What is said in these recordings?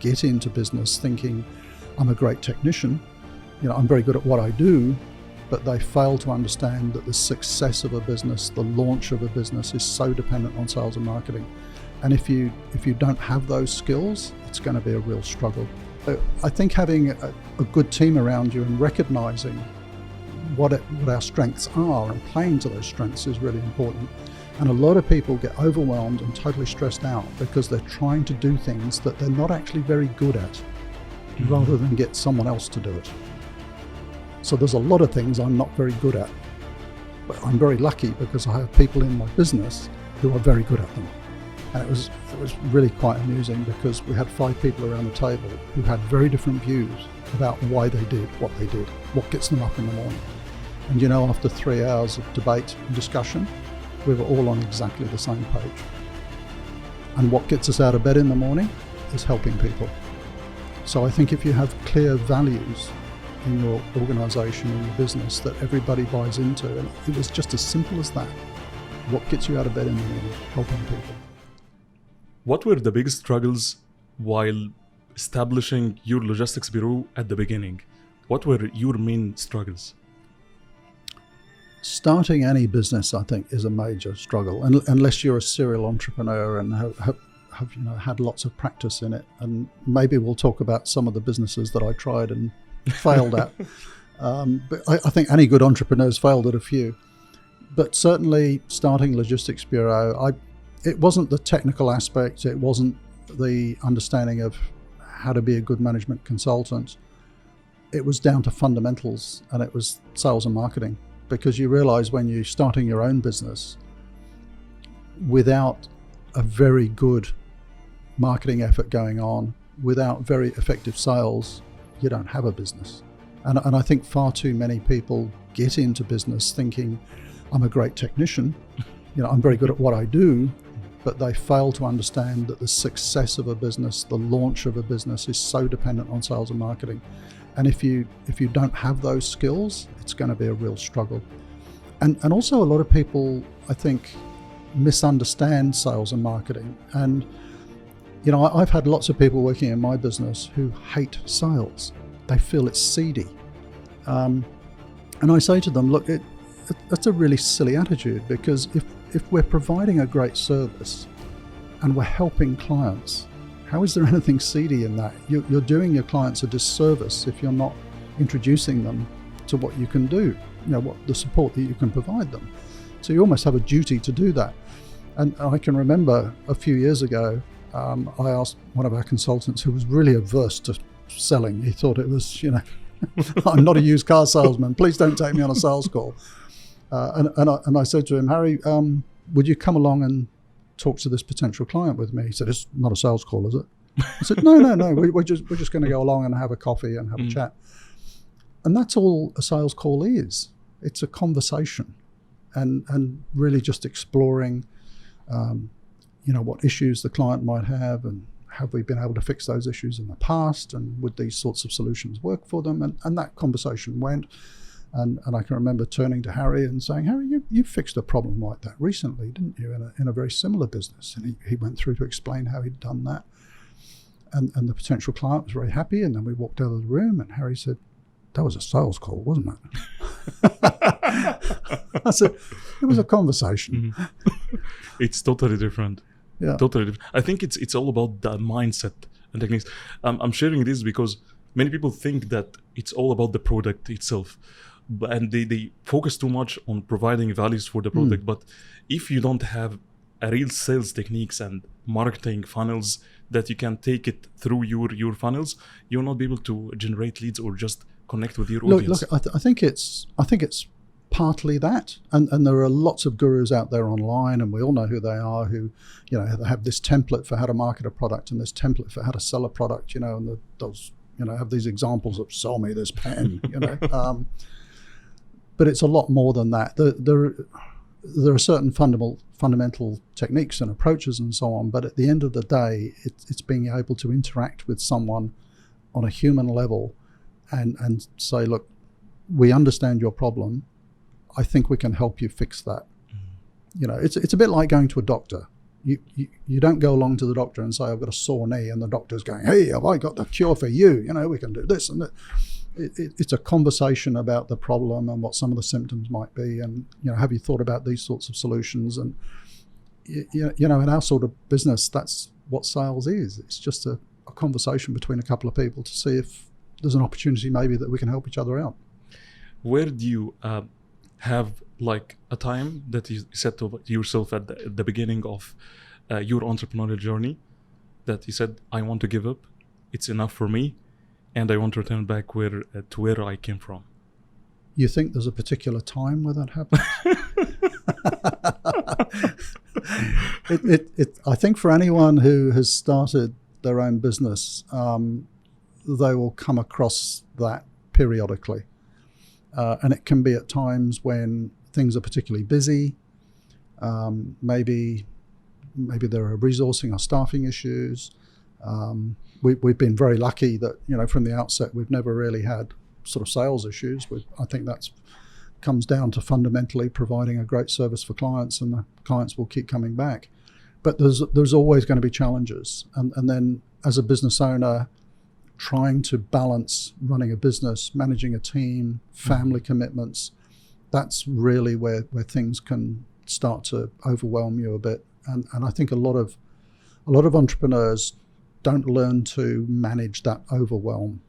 get into business thinking, I'm a great technician, I'm very good at what I do, but they fail to understand that the success of a business, the launch of a business, is so dependent on sales and marketing. And if you don't have those skills, it's going to be a real struggle. So I think having a good team around you and recognizing what our strengths are and playing to those strengths is really important. And a lot of people get overwhelmed and totally stressed out because they're trying to do things that they're not actually very good at, rather than get someone else to do it. So there's a lot of things I'm not very good at, but I'm very lucky because I have people in my business who are very good at them. And it was really quite amusing because we had 5 people around the table who had very different views about why they did, what gets them up in the morning. And after 3 hours of debate and discussion, we were all on exactly the same page. And what gets us out of bed in the morning is helping people. So I think if you have clear values in your organization, in your business, that everybody buys into, and it was just as simple as that. What gets you out of bed in the morning? Helping people. What were the biggest struggles while establishing your logistics bureau at the beginning? What were your main struggles? Starting any business, I think, is a major struggle, unless you're a serial entrepreneur and have had lots of practice in it. And maybe we'll talk about some of the businesses that I tried and failed at. But I think any good entrepreneurs failed at a few. But certainly starting Logistics Bureau, it wasn't the technical aspect, it wasn't the understanding of how to be a good management consultant. It was down to fundamentals, and it was sales and marketing. Because you realize when you're starting your own business, without a very good marketing effort going on, without very effective sales, you don't have a business. And I think far too many people get into business thinking, I'm a great technician, I'm very good at what I do, but they fail to understand that the success of a business, the launch of a business, is so dependent on sales and marketing. And if you don't have those skills, it's going to be a real struggle. And also a lot of people, I think, misunderstand sales and marketing. And, I've had lots of people working in my business who hate sales. They feel it's seedy. And I say to them, look, that's a really silly attitude, because if we're providing a great service and we're helping clients, how is there anything seedy in that? You're doing your clients a disservice if you're not introducing them to what you can do, what the support that you can provide them. So you almost have a duty to do that. And I can remember a few years ago, I asked one of our consultants who was really averse to selling. He thought it was, I'm not a used car salesman. Please don't take me on a sales call. And I said to him, Harry, would you come along and talk to this potential client with me? He said, it's not a sales call, is it? I said, no, we're just going to go along and have a coffee and have a chat. And that's all a sales call is. It's a conversation and really just exploring, what issues the client might have, and have we been able to fix those issues in the past, and would these sorts of solutions work for them? And that conversation went. And I can remember turning to Harry and saying, Harry, you fixed a problem like that recently, didn't you, in a very similar business? And he went through to explain how he'd done that. And the potential client was very happy. And then we walked out of the room and Harry said, that was a sales call, wasn't it? I said, it was a conversation. It's totally different. Yeah. Totally different. I think it's all about the mindset and techniques. I'm sharing this because many people think that it's all about the product itself. And they focus too much on providing values for the product. But if you don't have a real sales techniques and marketing funnels that you can take it through your funnels, you'll not be able to generate leads or just connect with your audience. Look, I think it's partly that, and there are lots of gurus out there online, and we all know who they are, who they have this template for how to market a product and this template for how to sell a product, and those have these examples of sell me this pen, but it's a lot more than that. There are certain fundamental techniques and approaches and so on, but at the end of the day, it's being able to interact with someone on a human level and say, look, we understand your problem. I think we can help you fix that. It's a bit like going to a doctor. You don't go along to the doctor and say, I've got a sore knee, and the doctor's going, hey, have I got the cure for you? We can do this and that. It's a conversation about the problem and what some of the symptoms might be, and have you thought about these sorts of solutions? And in our sort of business, that's what sales is. It's just a conversation between a couple of people to see if there's an opportunity maybe that we can help each other out. Where do you have like a time that you set to yourself at the beginning of your entrepreneurial journey that you said, I want to give up, it's enough for me, and I want to return back to where I came from? You think there's a particular time where that happens? I think for anyone who has started their own business, they will come across that periodically. And it can be at times when things are particularly busy. Maybe there are resourcing or staffing issues. We've been very lucky that, from the outset, we've never really had sort of sales issues. I think that's comes down to fundamentally providing a great service for clients, and the clients will keep coming back. But there's always going to be challenges. And then as a business owner, trying to balance running a business, managing a team, family commitments, that's really where things can start to overwhelm you a bit. And I think a lot of entrepreneurs don't learn to manage that overwhelm.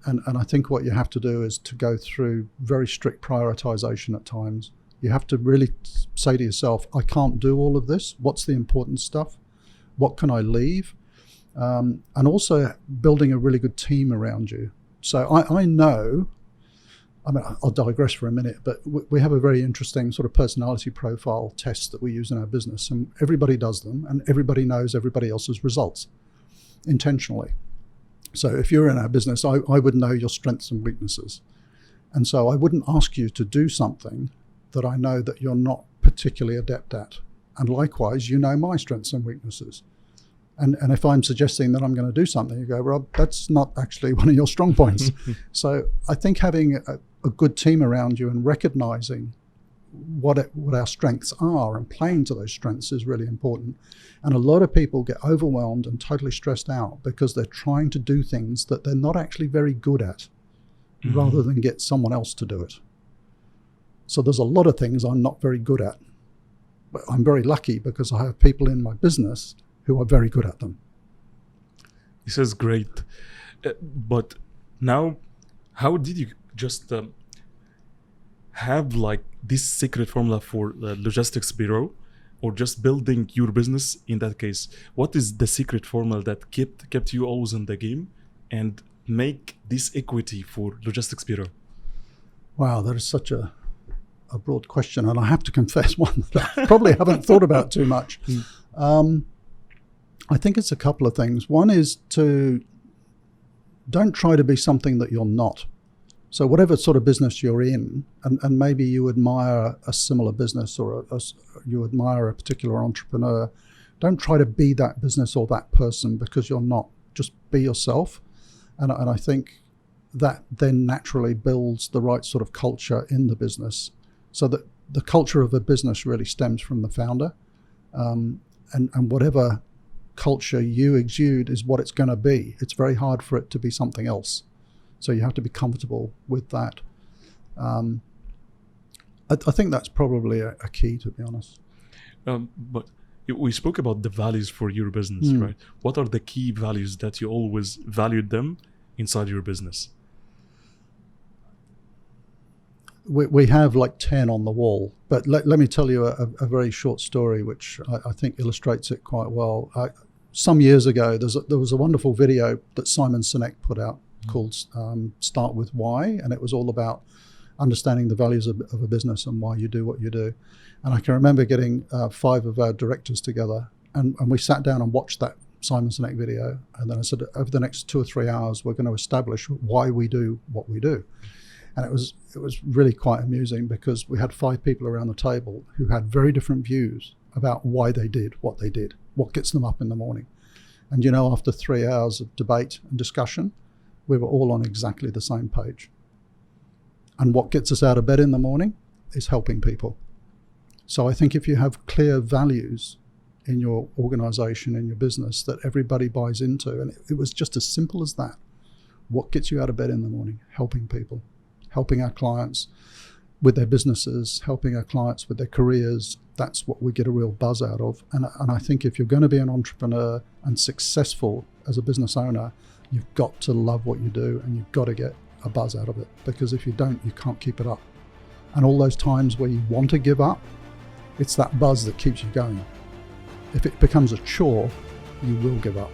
And I think what you have to do is to go through very strict prioritization at times. You have to really say to yourself, I can't do all of this. What's the important stuff? What can I leave? And also building a really good team around you. So I know, I'll digress for a minute, but we have a very interesting sort of personality profile test that we use in our business, and everybody does them, and everybody knows everybody else's results intentionally. So if you're in our business, I would know your strengths and weaknesses. And so I wouldn't ask you to do something that I know that you're not particularly adept at. And likewise, you know my strengths and weaknesses. And if I'm suggesting that I'm going to do something, you go, Rob, that's not actually one of your strong points. So I think having a good team around you and recognizing what our strengths are and playing to those strengths is really important. And a lot of people get overwhelmed and totally stressed out because they're trying to do things that they're not actually very good at, rather than get someone else to do it. So there's a lot of things I'm not very good at, but I'm very lucky because I have people in my business who are very good at them. This is great. But now, how did you just have like this secret formula for the logistics bureau, or just building your business in that case? What is the secret formula that kept you always in the game and make this equity for logistics bureau? Wow, that is such a broad question, and I have to confess one that I probably haven't thought about too much. I think it's a couple of things. One is to don't try to be something that you're not. So whatever sort of business you're in, and maybe you admire a similar business, or you admire a particular entrepreneur, don't try to be that business or that person because you're not. Just be yourself. And I think that then naturally builds the right sort of culture in the business, so that the culture of a business really stems from the founder. And whatever culture you exude is what it's going to be. It's very hard for it to be something else. So you have to be comfortable with that. I think that's probably a key, to be honest. But we spoke about the values for your business, right? What are the key values that you always valued them inside your business? We have like 10 on the wall, but let me tell you a very short story which I think illustrates it quite well. Some years ago, there was a wonderful video that Simon Sinek put out called Start With Why, and it was all about understanding the values of a business and why you do what you do. And I can remember getting 5 of our directors together, and we sat down and watched that Simon Sinek video, and then I said, over the next 2 or 3 hours, we're going to establish why we do what we do. And it was really quite amusing because we had 5 people around the table who had very different views about why they did, what gets them up in the morning. And after 3 hours of debate and discussion, we were all on exactly the same page. And what gets us out of bed in the morning is helping people. So I think if you have clear values in your organization, in your business, that everybody buys into. And it was just as simple as that. What gets you out of bed in the morning? Helping people, helping our clients with their businesses, helping our clients with their careers. That's what we get a real buzz out of. And I think if you're going to be an entrepreneur and successful as a business owner, you've got to love what you do, and you've got to get a buzz out of it, because if you don't, you can't keep it up. And all those times where you want to give up, it's that buzz that keeps you going. If it becomes a chore, you will give up.